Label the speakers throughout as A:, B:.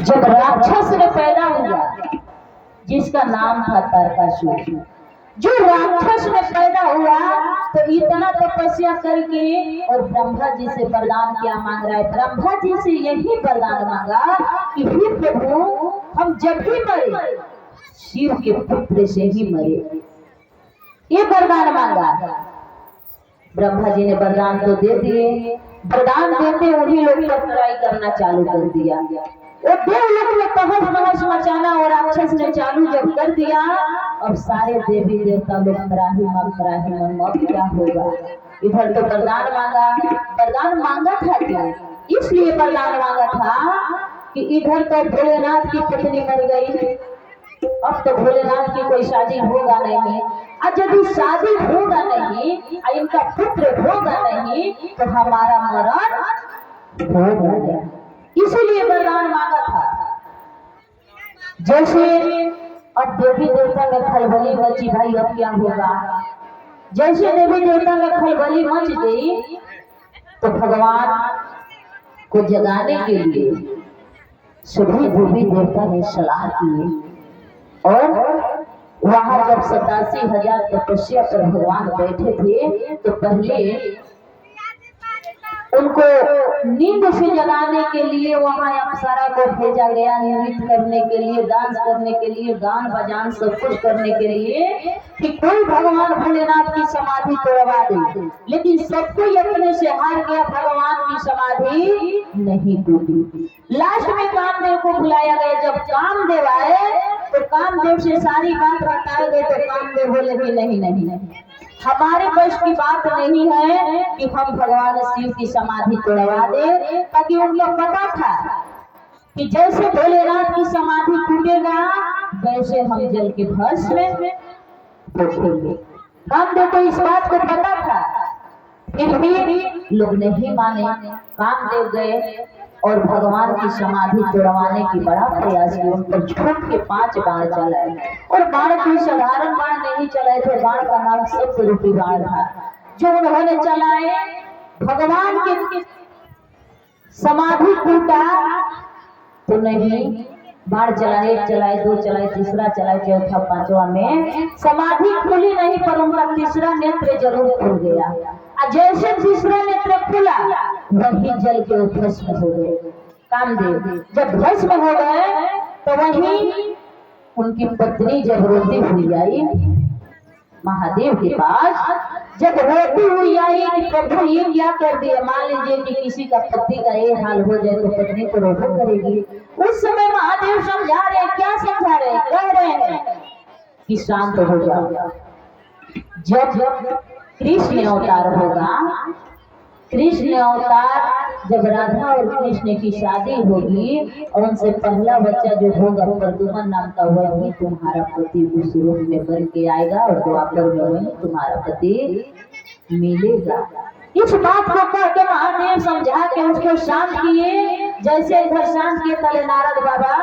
A: जब राक्षस ने पैदा हुआ जिसका नाम था तारकासुर, जो राक्षस में पैदा हुआ तो इतना तपस्या करके और ब्रह्मा जी से वरदान क्या मांग रहा है। ब्रह्मा जी से यही वरदान मांगा कि हे प्रभु, हम जब भी मरे शिव के पुत्र से ही मरे, ये वरदान मांगा। ब्रह्मा जी ने वरदान तो दे दिए, वरदान देते उन्हीं लोग पर ट्राई करना चालू कर दिया। वो देवलोक में तहस नहस मचाना और राक्षस ने चालू जब कर दिया, अब सारे देवी देवता लोग त्राहिमाम अब क्या होगा। इधर तो वरदान मांगा था क्या, इसलिए वरदान मांगा था कि इधर तो भोलेनाथ की पत्नी मर गई, अब तो भोलेनाथ की कोई शादी होगा नहीं, और यदि शादी होगा नहीं, इनका पुत्र होगा नहीं, तो हमारा मरण होगा नहीं। इसीलिए वरदान मांगा था। जैसे अब देवी देवता में खलबली मची, भाई अब क्या होगा। जैसे देवी देवता में खलबली मच गई तो भगवान को जगाने के लिए सभी देवी देवता ने सलाह की, और वहां जब 87,000 तपस्या पर भगवान बैठे थे तो पहले उनको नींद से जगाने के लिए वहां अप्सरा को भेजा गया, नृत्य करने के लिए, डांस करने के लिए, गान बजान सब कुछ करने के लिए, कि कोई भगवान भोलेनाथ की समाधि तोड़वा दे। लेकिन सबको अपने से हार गया, भगवान की समाधि नहीं टूटी। लास्ट में कामदेव को बुलाया गया। जब कामदेव आए तो कामदेव से सारी बात बताए गए, तो कामदेव बोले कि नहीं, हमारे बस की बात नहीं है कि हम भगवान शिव की समाधि तोड़वा दे, ताकि उन लोग पता था कि जैसे भोलेनाथ की समाधि टूटेगा वैसे हम जल के भस्म में टूटेंगे। कामदेव को इस बात को पता था, फिर भी लोग नहीं माने। कामदेव गए और भगवान की समाधि तोड़वाने की बड़ा प्रयास किया। उन पर झूठ के 5 बाण चलाए, और बाण कोई साधारण बाण नहीं चलाए थे, बाण का नाम सप्तरूपी बाण था। जो उन्होंने चलाए, भगवान की समाधि टूटा तो नहीं, बाण चलाए, 1 चलाए, 2 चलाए, तीसरा चलाए, चौथा, 5वां में समाधि खुली नहीं, पर उनका तीसरा नेत्र जरूर खुल गया। जैसे तीसरा नेत्र खुला वही जल के भस्म हो गए। कामदेव जब भस्म हो गए तो वही उनकी पत्नी जब रोती हुई आई महादेव के पास, जब रोती हुई आई कि प्रभु ये क्या कर दिया। मान लीजिए कि किसी का पति का ये हाल हो जाए तो पत्नी तो रोना करेगी। उस समय महादेव समझा रहे, क्या समझा रहे, कह रहे हैं कि शांत हो जाओ। जब कृष्ण अवतार होगा, कृष्ण अवतार जब राधा और कृष्ण की शादी होगी और उनसे पहला बच्चा जो होगा प्रद्युम्न नाम का, वही तुम्हारा पति उस रूप में बन के आएगा और द्वापर में वही तुम्हारा पति मिलेगा। इस बात को कहकर महादेव समझा के उसको शांत किए। जैसे इधर शांत किए तले नारद बाबा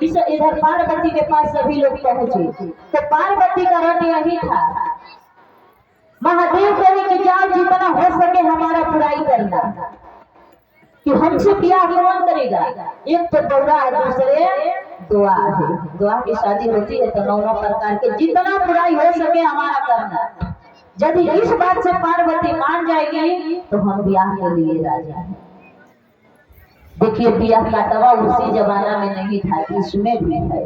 A: इधर पार्वती के पास सभी लोग पहुंचे, तो पार्वती का रट यही था। महादेव कहे कि जाओ जितना हो सके हमारा बुराई करना, कि हमसे ब्याह कौन करेगा। एक तो बौरा है, दूसरे दुआ है। दुआ की शादी होती है तो 9 प्रकार के, जितना बुराई हो सके हमारा करना। यदि इस बात से पार्वती मान जाएगी तो हम ब्याह के लिए राजी हैं। देखिए ब्याह का दवा उसी जमाना में नहीं था, इसमें भी है।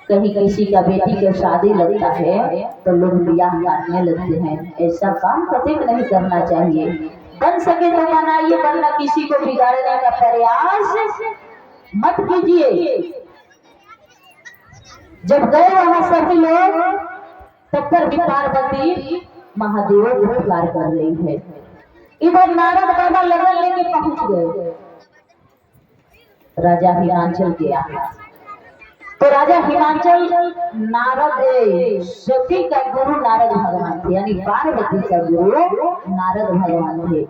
A: कहीं किसी का बेटी के शादी लगता है तो लोग ब्याह काटने लगते हैं। ऐसा काम कभी नहीं करना चाहिए। बन सके तो मनाइए, वरना किसी को बिगाड़ने का प्रयास मत कीजिए। जब गए वहां सभी लोग, तब पर भी पार्वती महादेव को प्यार कर रही है। इधर नारद बाबा लगन लेके पहुंच गए राजा हिमांचल के यहाँ। तो राजा हिमांचल नारद सती का गुरु नारद भगवान थे, यानी पार्वती का गुरु नारद भगवान थे।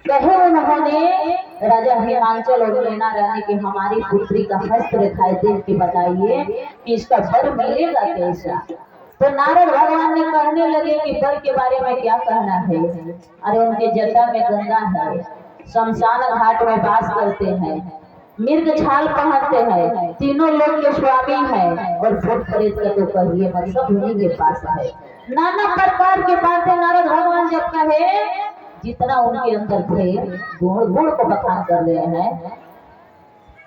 A: कहे उन्होंने राजा हिमांचल और मीना रानी की हमारी पुत्री का हस्त रेखाएं देख के बताइए कि इसका वर मिलेगा कैसा। तो नारद भगवान ने कहने लगे कि वर के बारे में क्या कहना है। अरे उनके जटा में गंगा है, शमशान घाट में वास करते हैं, मिर्ग छाल पहनते हैं, तीनों लोग के स्वामी है, और भूत प्रेत का तो कहिए मत, सब उन्हीं के पास है। नाना प्रकार के बातें नारद भगवान जब कहे, जितना उनके अंदर थे गुण गुण को बखान कर रहे हैं।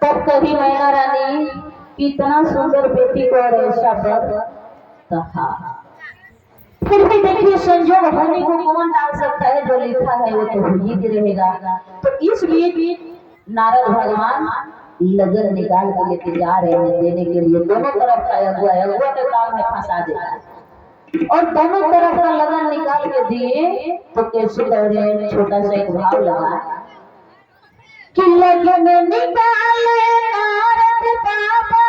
A: तब कभी मैना रानी कितना सुंदर बेटी को और ऐसा वर कहा। फिर भी देखिए संजोग होने को कौन डाल सकता है, जो लिखा है वो तो हो ही रहेगा। तो इसलिए नारद भगवान लगन निकाल के लेके जा रहे हैं देने के लिए। दोनों तरफ का अगुआ का काम है फंसा देना, और दोनों तरफ का लगन निकाल के दिए। तो कैसे कर रहे हैं, छोटा सा एक भाव लगा कि लगन निकाले नारद बाबा,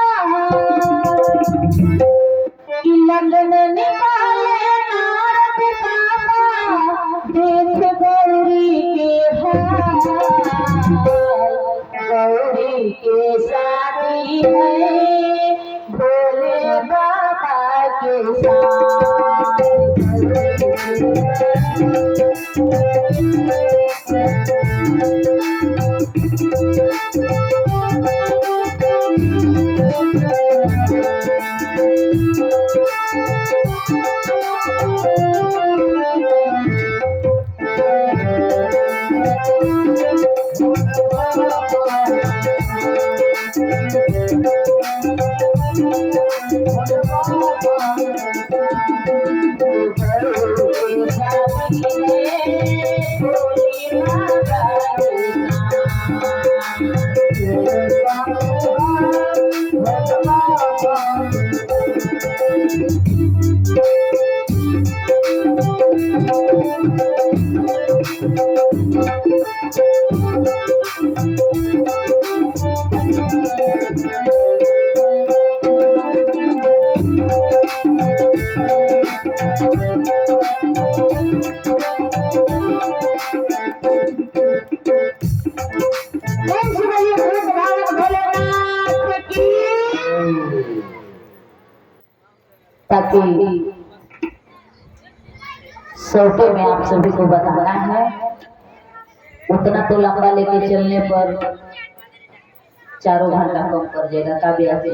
A: कि लगन निकाले नारद बाबा, देख गौरी के हाल, गौरी के शादी है भोले बाबा के साथ। ताकि सौटे में आप सभी को बताना है, उतना तो लंबा लेके चलने पर 4 घंटा कम कर जाएगा काव्य से।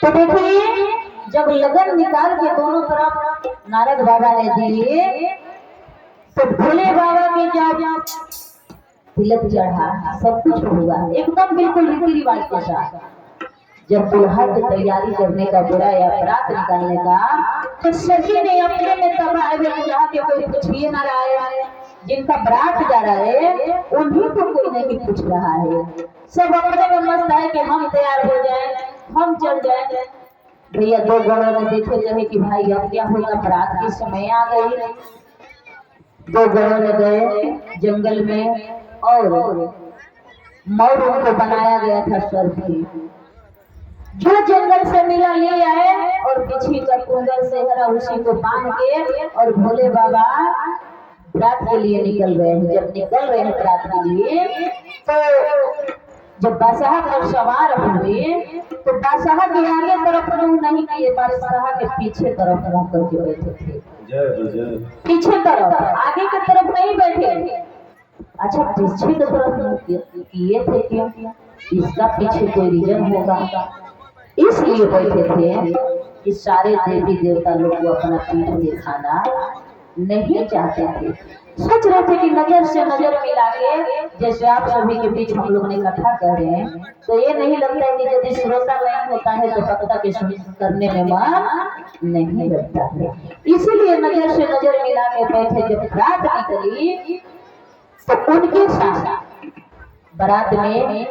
A: तो देखिए जब लगन निकाल के दोनों तरफ नारद बाबा ने दिए, तो भोले बाबा के जब तिलक चढ़ा, सब कुछ हुआ एकदम बिल्कुल रीति रिवाज के साथ। जब दुल्हा की तैयारी करने का बुरा या बरात निकालने का, तो सभी ने अपने में तबाह दुल्हा के कोई पूछिए ना रहा है, जिनका बरात जा रहा है उन्हीं को कोई नहीं पूछ रहा है। सब अपने में मस्त है कि हम तैयार हो जाए, हम चल जाए। भैया 2 गणों ने देखे रहे कि भाई अब क्या होगा, बरात की समय आ गई। 2 गणों ने गए जंगल में, और मोर उनको बनाया गया था सर्दी, जो जंगल से मिला ले आए, और पीछे का कुंडल से हरा उसी को बांध के, और भोले बाबा बरात के लिए निकल रहे हैं। जब निकल रहे हैं बरात के लिए, तो जब बादशाह पर सवार हुए, तो बादशाह के आगे तरफ मुंह नहीं किए, बादशाह के पीछे तरफ मुंह करके बैठे थे। पीछे तरफ, आगे की तरफ नहीं बैठे। अच्छा पीछे की तरफ किए थे क्यों? इसका पीछे कोई रीजन होगा, इसलिए बैठे थे कि सारे देवी देवता लोग को अपना पीठ दिखाना नहीं चाहते थे। सोच रहे थे कि नजर से नजर मिला के, जैसे आप सभी के बीच हम लोग ने इकट्ठा कर रहे हैं, तो ये नहीं लगता है कि यदि श्रोता नहीं होता है तो वक्ता के करने में मन नहीं लगता है। इसीलिए नजर से नजर मिला के बैठे। जब रात निकली तो उनके साथ बारात में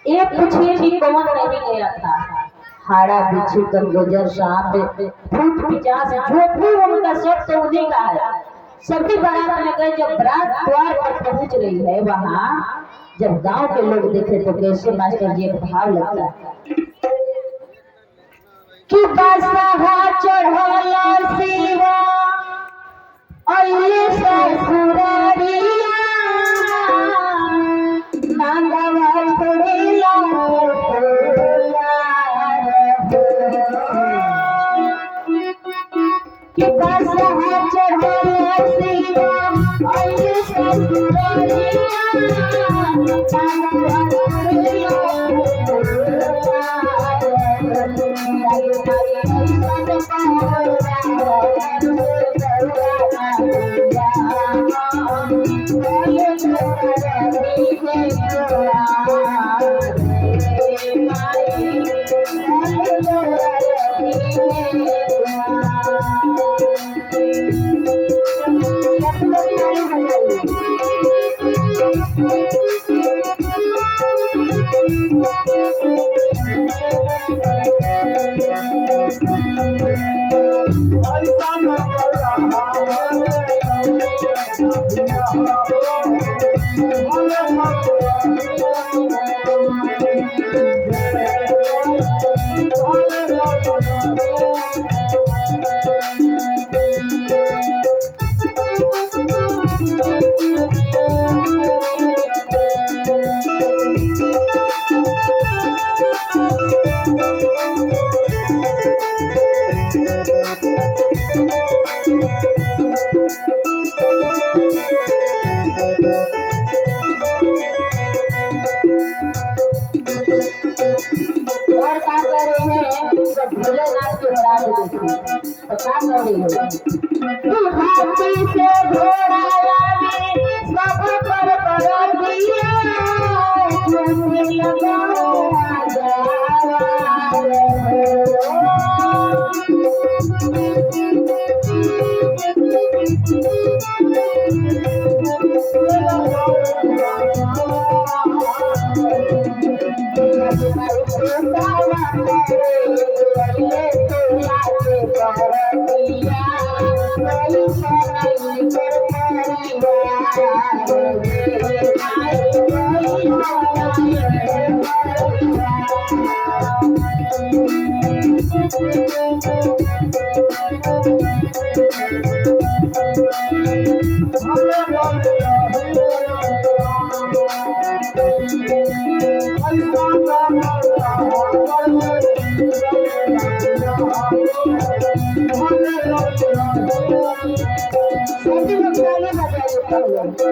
A: एक पूछिए कि कौन नहीं गया था, हाड़ा बिच्छू कर गुजर सांप भूत पिचास जो भी उनका सब तो उन्हीं का है। सभी बारात में गए। जब बारात द्वार पर पहुंच रही है, वहाँ जब गांव के लोग देखे तो कैसे मास्टर जी एक भाव लगता है कि बादशाह चढ़ला शिवा अइले ससुरारिया नांगवा थोड़ेला कि बादशाह चढ़ला शिवा अइले ससुरारिया भोलेनाथ के राज देखी तो क्या करेंगे से घोड़ा सब पर दिया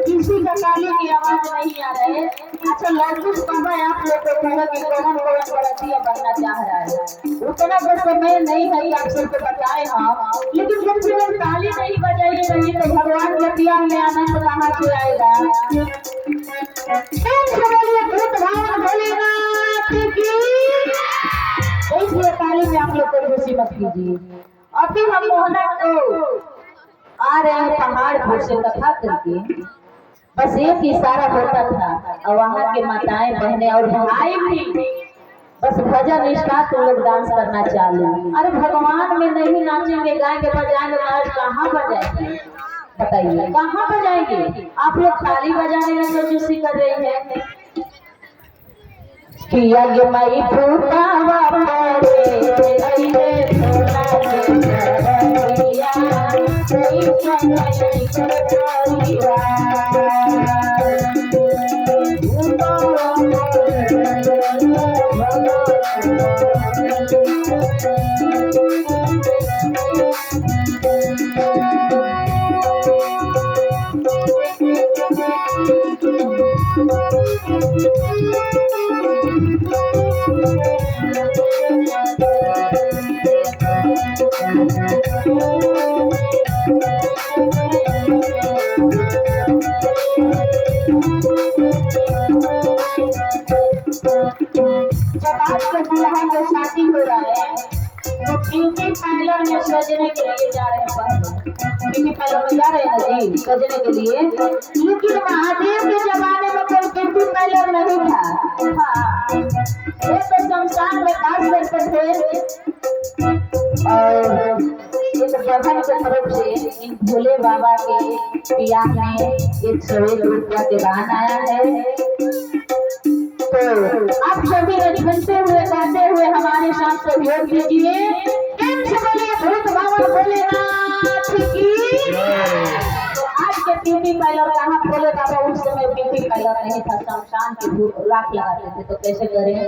A: किसी का ताली की आवाज नहीं आ रही है। अच्छा लौकुश बाबा आप लोग को कहा कि कौन कौन बरतिया बनना चाह रहा है, उतना तो समय नहीं है आप सबको बताए हम, लेकिन जब से ताली नहीं बजाई रही तो भगवान के प्यार में आनंद कहाँ से आएगा। इसलिए ताली में आप लोग को खुशी मत कीजिए। अभी हम मोहना को आ रहे हैं पहाड़ पर से कथा करके, बस एक इशारा होता था और वहाँ के माताएं बहने और भाई भी बस भजन स्टार्ट तो लोग डांस करना चालू। अरे भगवान में नहीं नाचेंगे गाएंगे बजाएंगे कहाँ बजाएंगे बताइए, कहाँ बजाएंगे। आप लोग ताली बजाने में तो चूसी कर रहे हैं किया ये मई फूटावा पड़े शादी हो रहा है तो ब्यूटी पार्लर में सजने के लिए जा रहे हैं, ब्यूटी पार्लर में जा रहे हैं जी सजने के लिए। लेकिन महादेव के जमाने में कोई ब्यूटी पार्लर नहीं था। हाँ वो तो शमशान में बात करते थे और एक बहन की तरफ से इन भोले बाबा के पिया में 101 रुपया के दान आया है। तो आप सभी सुनते हुए गाते हुए हमारे साथ सहयोग कीजिए। भूत बाबा भोलेनाथ की। तो आज के ब्यूटी पार्लर कहाँ भोले बाबा उस समय ब्यूटी पार्लर नहीं था, शमशान के भूत राख लगाते थे। तो कैसे करें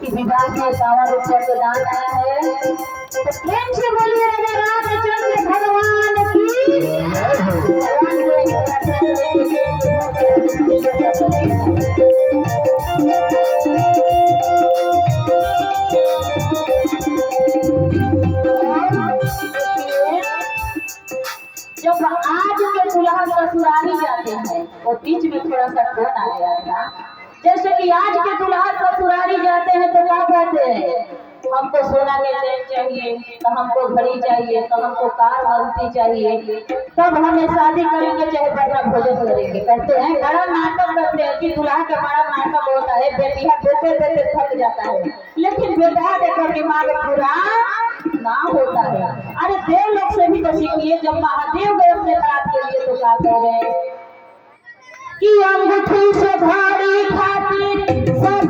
A: विभाग में 51 रुपया के दान आया है। तो प्रेम से बोलिए राजा रामचंद्र भगवान की। जब आज के दुल्हा ससुराली जाते हैं और बीच में थोड़ा सा फोन आ गया था, जैसे कि आज के दुल्हा ससुराली जाते हैं तो क्या कहते हैं, हमको सोना के चैन चाहिए, तो हमको घड़ी चाहिए, तो हमको कार मारुति चाहिए, तब हमें शादी करेंगे चाहे बड़ा भोजन करेंगे। कहते हैं बड़ा नाटक करते हैं कि दुल्हा का बड़ा नाटक होता है, बेटिया देते देते थक जाता है, लेकिन बेटा देकर दिमाग पूरा ना होता है। अरे देव लोग से भी तो सीखिए, जब महादेव गए अपने बारात के लिए तो क्या कह रहे हैं कि अंगूठी से घड़ी खातिर सब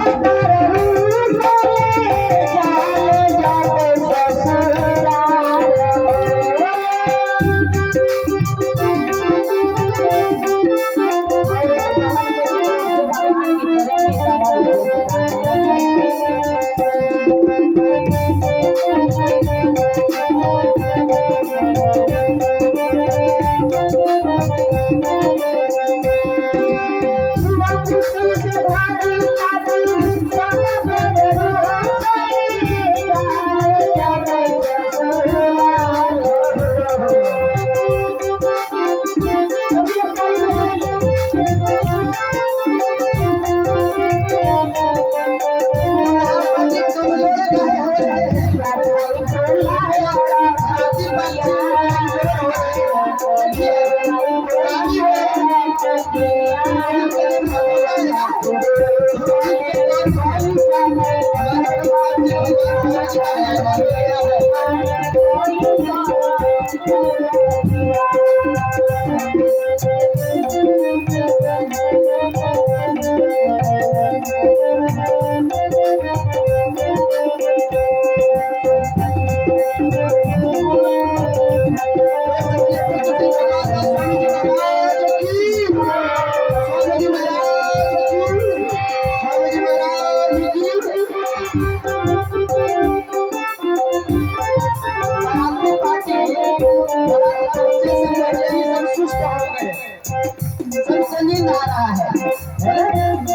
B: आ रहा है,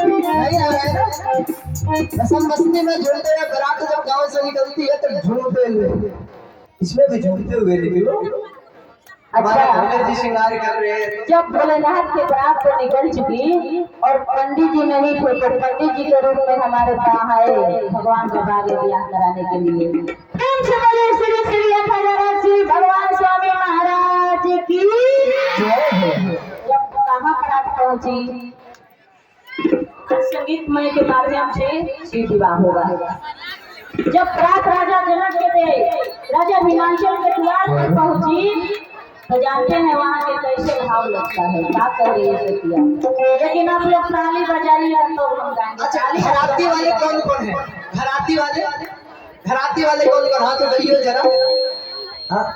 B: नहीं आ रहा है ना। रसम बस्ती में झूमते हुए बारात जब गांव से निकलती है तो झूमते हुए, इसमें भी झूमते हुए निकलो।
A: अच्छा,
B: जी श्रृंगार कर रहे हैं।
A: जब भोलेनाथ की बारात तो निकल चुकी और पंडित जी नहीं थे तो पंडित जी के रूप में हमारे पास आए भगवान का आगे ब्याह कराने के लिए। श्री श्री अखंड श्री भगवान स्वामी महाराज की जब कहाँ बारात पहुंची, संगीतमय के माध्यम से श्री विवाह होगा। जब बारात राजा जनक के थे, राजा हिमांचल के द्वार पर पहुंची तो जानते हैं वहाँ के कैसे भाव लगता है, क्या कर रही है सतिया। लेकिन आप लोग ताली बजाइएगा तो हम गाएंगे।
B: अच्छा, घराती वाले कौन कौन है? घराती वाले कौन कौन? हाथ उठाइए जरा।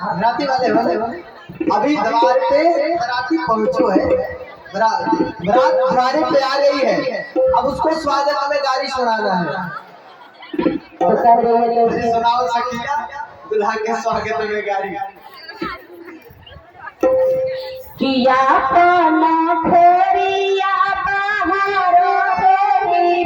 B: घराती वाले अभी द्वार पे घराती पहुंचो है, बारात द्वारे पे आ गई है, अब उसको स्वागत में गाली सुनाना है।
A: तो कर रही है तो
B: सुनाओ सखिया दुल्हा के स्वागत में गाली।
A: किया पाना खोरिया बहारो होरी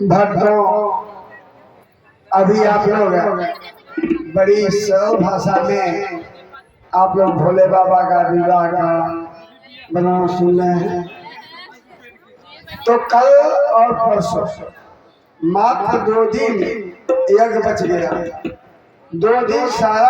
B: भक्तों, अभी आप लोग बड़ी सरल भाषा में आप लोग भोले बाबा का विवाह का वर्णन सुन रहे हैं। तो कल और परसों मात्र 2 दिन यज्ञ बच गया, 2 दिन सारा